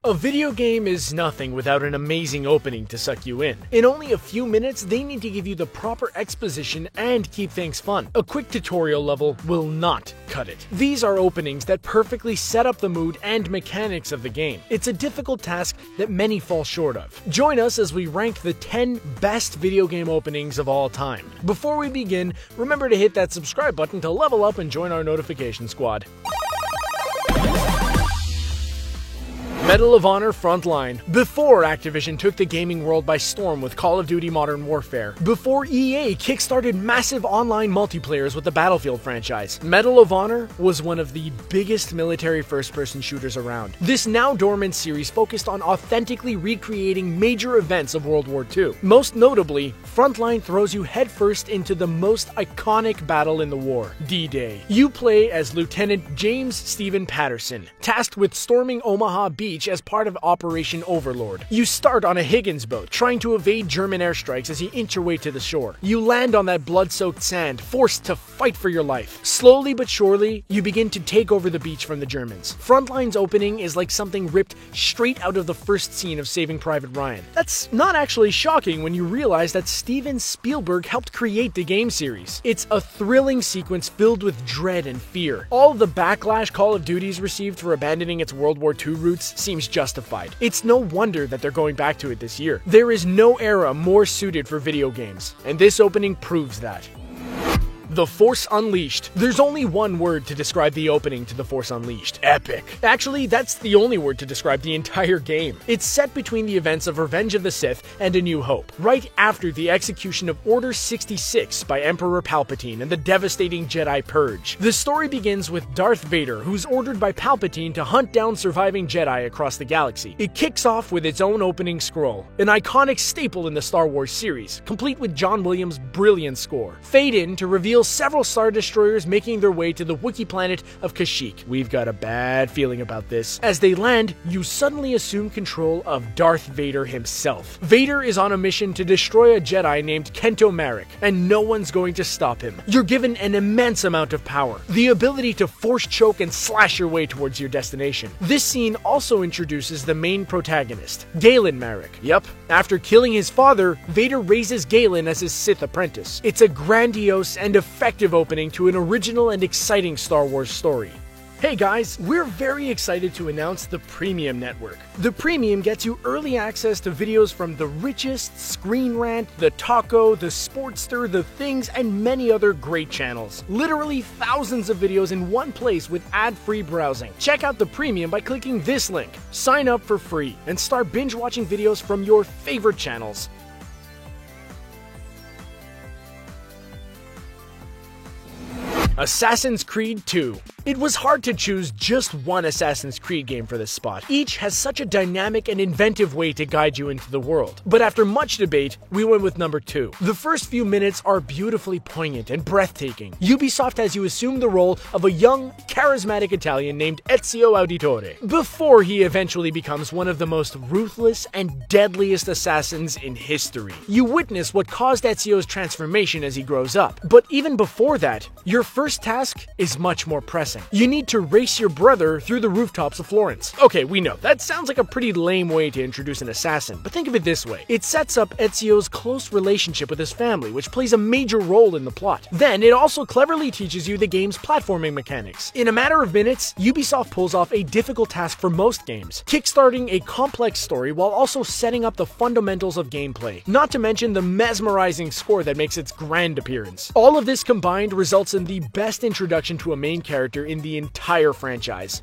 A video game is nothing without an amazing opening to suck you in. In only a few minutes, they need to give you the proper exposition and keep things fun. A quick tutorial level will not cut it. These are openings that perfectly set up the mood and mechanics of the game. It's a difficult task that many fall short of. Join us as we rank the 10 best video game openings of all time. Before we begin, remember to hit that subscribe button to level up and join our notification squad. Medal of Honor Frontline. Before Activision took the gaming world by storm with Call of Duty Modern Warfare. Before EA kickstarted massive online multiplayers with the Battlefield franchise. Medal of Honor was one of the biggest military first-person shooters around. This now dormant series focused on authentically recreating major events of World War II. Most notably, Frontline throws you headfirst into the most iconic battle in the war, D-Day. You play as Lieutenant James Stephen Patterson, tasked with storming Omaha Beach as part of Operation Overlord. You start on a Higgins boat, trying to evade German airstrikes as you inch your way to the shore. You land on that blood-soaked sand, forced to fight for your life. Slowly but surely, you begin to take over the beach from the Germans. Frontline's opening is like something ripped straight out of the first scene of Saving Private Ryan. That's not actually shocking when you realize that Steven Spielberg helped create the game series. It's a thrilling sequence filled with dread and fear. All of the backlash Call of Duty's received for abandoning its World War II roots seems justified. It's no wonder that they're going back to it this year. There is no era more suited for video games, and this opening proves that. The Force Unleashed. There's only one word to describe the opening to The Force Unleashed. Epic. Actually, that's the only word to describe the entire game. It's set between the events of Revenge of the Sith and A New Hope, right after the execution of Order 66 by Emperor Palpatine and the devastating Jedi Purge. The story begins with Darth Vader, who's ordered by Palpatine to hunt down surviving Jedi across the galaxy. It kicks off with its own opening scroll, an iconic staple in the Star Wars series, complete with John Williams' brilliant score. Fade in to reveal several Star Destroyers making their way to the Wookiee planet of Kashyyyk. We've got a bad feeling about this. As they land, you suddenly assume control of Darth Vader himself. Vader is on a mission to destroy a Jedi named Kento Marek, and no one's going to stop him. You're given an immense amount of power, the ability to force choke and slash your way towards your destination. This scene also introduces the main protagonist, Galen Marek. Yep, after killing his father, Vader raises Galen as his Sith apprentice. It's a grandiose and effective opening to an original and exciting Star Wars story. Hey guys, we're very excited to announce the Premium Network. The Premium gets you early access to videos from The Richest, Screen Rant, The Taco, The Sportster, The Things, and many other great channels. Literally thousands of videos in one place with ad-free browsing. Check out the Premium by clicking this link. Sign up for free and start binge-watching videos from your favorite channels. Assassin's Creed 2. It was hard to choose just one Assassin's Creed game for this spot. Each has such a dynamic and inventive way to guide you into the world. But after much debate, we went with number 2. The first few minutes are beautifully poignant and breathtaking. Ubisoft has you assume the role of a young, charismatic Italian named Ezio Auditore, before he eventually becomes one of the most ruthless and deadliest assassins in history. You witness what caused Ezio's transformation as he grows up. But even before that, your first task is much more pressing. You need to race your brother through the rooftops of Florence. Okay, we know, that sounds like a pretty lame way to introduce an assassin, but think of it this way. It sets up Ezio's close relationship with his family, which plays a major role in the plot. Then, it also cleverly teaches you the game's platforming mechanics. In a matter of minutes, Ubisoft pulls off a difficult task for most games, kickstarting a complex story while also setting up the fundamentals of gameplay, not to mention the mesmerizing score that makes its grand appearance. All of this combined results in the best introduction to a main character in the entire franchise.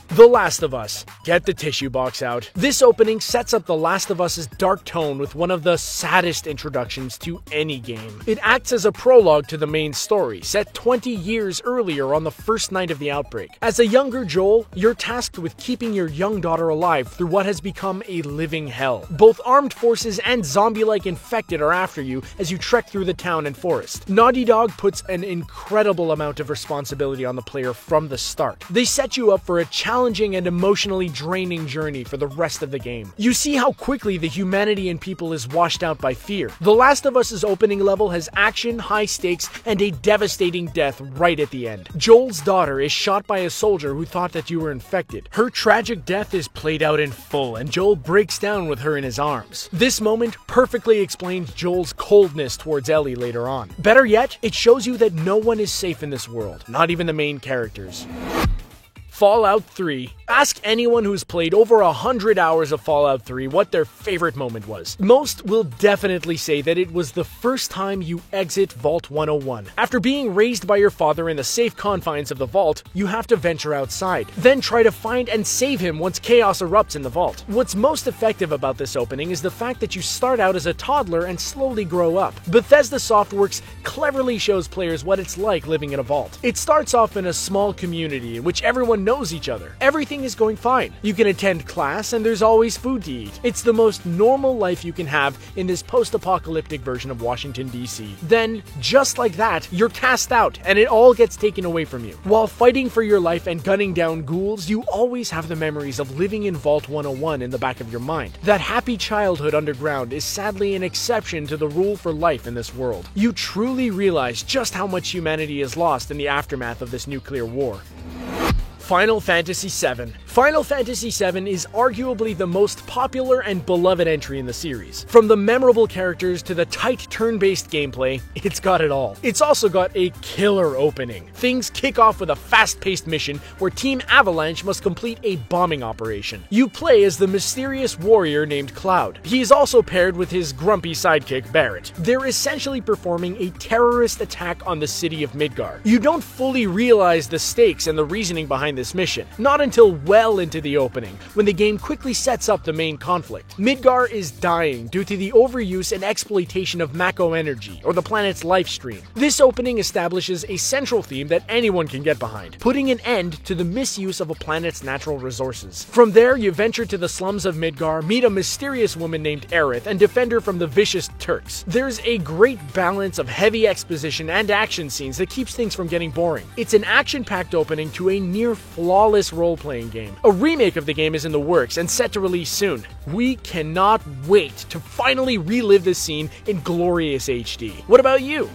The Last of Us. Get the tissue box out. This opening sets up The Last of Us's dark tone with one of the saddest introductions to any game. It acts as a prologue to the main story, set 20 years earlier on the first night of the outbreak. As a younger Joel, you're tasked with keeping your young daughter alive through what has become a living hell. Both armed forces and zombie-like infected are after you as you trek through the town and forest. Naughty Dog puts an incredible amount of responsibility on the player from the start. They set you up for a challenging challenging and emotionally draining journey for the rest of the game. You see how quickly the humanity in people is washed out by fear. The Last of Us's opening level has action, high stakes, and a devastating death right at the end. Joel's daughter is shot by a soldier who thought that you were infected. Her tragic death is played out in full, and Joel breaks down with her in his arms. This moment perfectly explains Joel's coldness towards Ellie later on. Better yet, it shows you that no one is safe in this world, not even the main characters. Fallout 3. Ask anyone who's played over 100 hours of Fallout 3 what their favorite moment was. Most will definitely say that it was the first time you exit Vault 101. After being raised by your father in the safe confines of the vault, you have to venture outside, then try to find and save him once chaos erupts in the vault. What's most effective about this opening is the fact that you start out as a toddler and slowly grow up. Bethesda Softworks cleverly shows players what it's like living in a vault. It starts off in a small community in which everyone knows each other. Everything is going fine. You can attend class and there's always food to eat. It's the most normal life you can have in this post-apocalyptic version of Washington, D.C. Then, just like that, you're cast out and it all gets taken away from you. While fighting for your life and gunning down ghouls, you always have the memories of living in Vault 101 in the back of your mind. That happy childhood underground is sadly an exception to the rule for life in this world. You truly realize just how much humanity is lost in the aftermath of this nuclear war. Final Fantasy VII. Final Fantasy VII is arguably the most popular and beloved entry in the series. From the memorable characters to the tight turn-based gameplay, it's got it all. It's also got a killer opening. Things kick off with a fast-paced mission where Team Avalanche must complete a bombing operation. You play as the mysterious warrior named Cloud. He is also paired with his grumpy sidekick, Barrett. They're essentially performing a terrorist attack on the city of Midgar. You don't fully realize the stakes and the reasoning behind this mission, not until well into the opening, when the game quickly sets up the main conflict. Midgar is dying due to the overuse and exploitation of Mako energy, or the planet's life stream. This opening establishes a central theme that anyone can get behind, putting an end to the misuse of a planet's natural resources. From there, you venture to the slums of Midgar, meet a mysterious woman named Aerith, and defend her from the vicious Turks. There's a great balance of heavy exposition and action scenes that keeps things from getting boring. It's an action-packed opening to a near flawless role-playing game. A remake of the game is in the works and set to release soon. We cannot wait to finally relive this scene in glorious HD. What about you?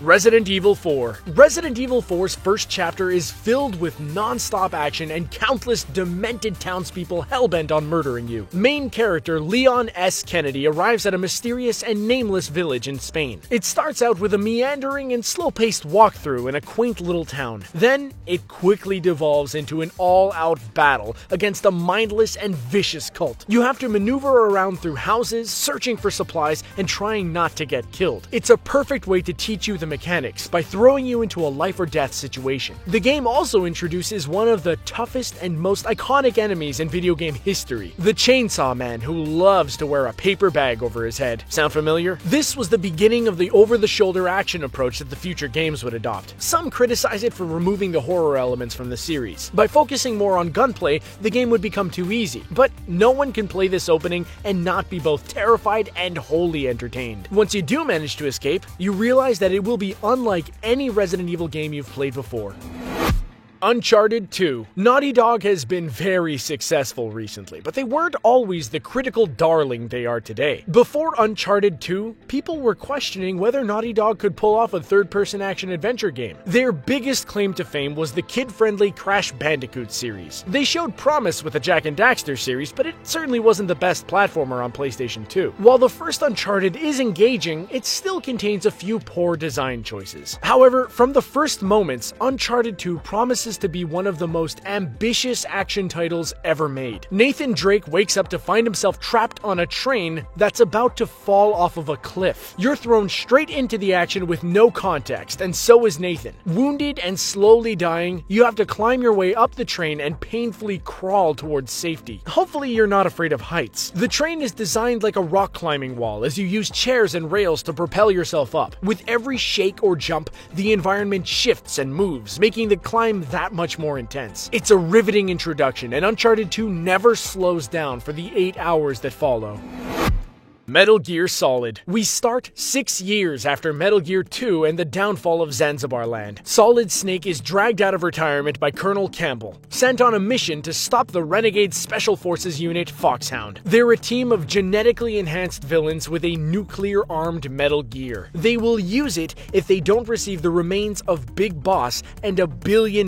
Resident Evil 4. Resident Evil 4's first chapter is filled with non-stop action and countless demented townspeople hellbent on murdering you. Main character Leon S. Kennedy arrives at a mysterious and nameless village in Spain. It starts out with a meandering and slow-paced walkthrough in a quaint little town. Then, it quickly devolves into an all-out battle against a mindless and vicious cult. You have to maneuver around through houses, searching for supplies, and trying not to get killed. It's a perfect way to teach you the mechanics by throwing you into a life or death situation. The game also introduces one of the toughest and most iconic enemies in video game history, the Chainsaw Man, who loves to wear a paper bag over his head. Sound familiar? This was the beginning of the over-the-shoulder action approach that the future games would adopt. Some criticize it for removing the horror elements from the series. By focusing more on gunplay, the game would become too easy, but no one can play this opening and not be both terrified and wholly entertained. Once you do manage to escape, you realize that it will be unlike any Resident Evil game you've played before. Uncharted 2. Naughty Dog has been very successful recently, but they weren't always the critical darling they are today. Before Uncharted 2, people were questioning whether Naughty Dog could pull off a third-person action-adventure game. Their biggest claim to fame was the kid-friendly Crash Bandicoot series. They showed promise with the Jak and Daxter series, but it certainly wasn't the best platformer on PlayStation 2. While the first Uncharted is engaging, it still contains a few poor design choices. However, from the first moments, Uncharted 2 promises to be one of the most ambitious action titles ever made. Nathan Drake wakes up to find himself trapped on a train that's about to fall off of a cliff. You're thrown straight into the action with no context, and so is Nathan. Wounded and slowly dying, you have to climb your way up the train and painfully crawl towards safety. Hopefully you're not afraid of heights. The train is designed like a rock climbing wall as you use chairs and rails to propel yourself up. With every shake or jump, the environment shifts and moves, making the climb that much more intense. It's a riveting introduction, and Uncharted 2 never slows down for the 8 hours that follow. Metal Gear Solid. We start 6 years after Metal Gear 2 and the downfall of Zanzibar Land. Solid Snake is dragged out of retirement by Colonel Campbell, sent on a mission to stop the renegade Special Forces unit Foxhound. They're a team of genetically enhanced villains with a nuclear-armed Metal Gear. They will use it if they don't receive the remains of Big Boss and $1 billion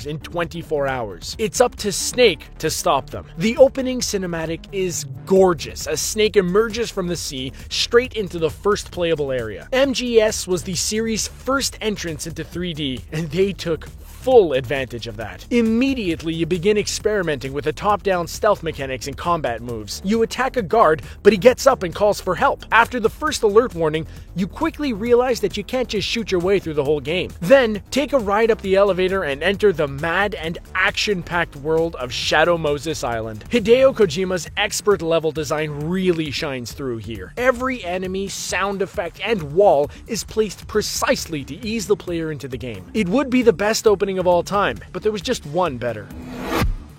in 24 hours. It's up to Snake to stop them. The opening cinematic is gorgeous as Snake emerges from the sea straight into the first playable area. MGS was the series' first entrance into 3D, and they took full advantage of that. Immediately, you begin experimenting with the top-down stealth mechanics and combat moves. You attack a guard, but he gets up and calls for help. After the first alert warning, you quickly realize that you can't just shoot your way through the whole game. Then, take a ride up the elevator and enter the mad and action-packed world of Shadow Moses Island. Hideo Kojima's expert level design really shines through here. Every enemy, sound effect, and wall is placed precisely to ease the player into the game. It would be the best opening of all time, but there was just one better.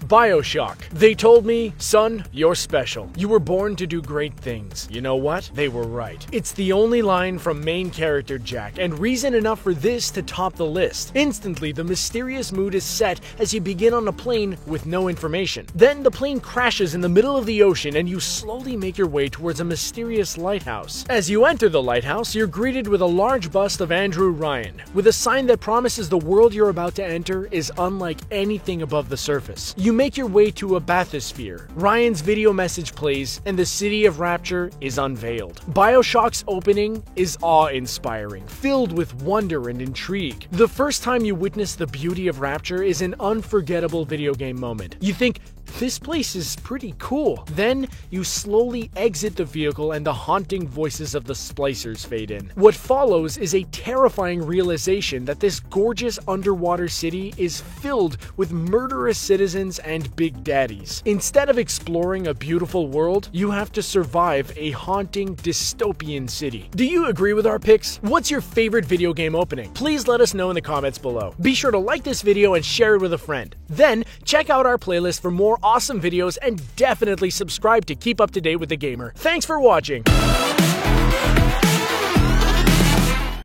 BioShock. They told me, son, you're special. You were born to do great things. You know what? They were right. It's the only line from main character Jack, and reason enough for this to top the list. Instantly, the mysterious mood is set as you begin on a plane with no information. Then the plane crashes in the middle of the ocean and you slowly make your way towards a mysterious lighthouse. As you enter the lighthouse, you're greeted with a large bust of Andrew Ryan, with a sign that promises the world you're about to enter is unlike anything above the surface. You make your way to a bathysphere. Ryan's video message plays, and the city of Rapture is unveiled. BioShock's opening is awe-inspiring, filled with wonder and intrigue. The first time you witness the beauty of Rapture is an unforgettable video game moment. You think, this place is pretty cool. Then, you slowly exit the vehicle and the haunting voices of the splicers fade in. What follows is a terrifying realization that this gorgeous underwater city is filled with murderous citizens and big daddies. Instead of exploring a beautiful world, you have to survive a haunting dystopian city. Do you agree with our picks? What's your favorite video game opening? Please let us know in the comments below. Be sure to like this video and share it with a friend. Then, check out our playlist for more awesome videos and definitely subscribe to keep up to date with the gamer. Thanks for watching!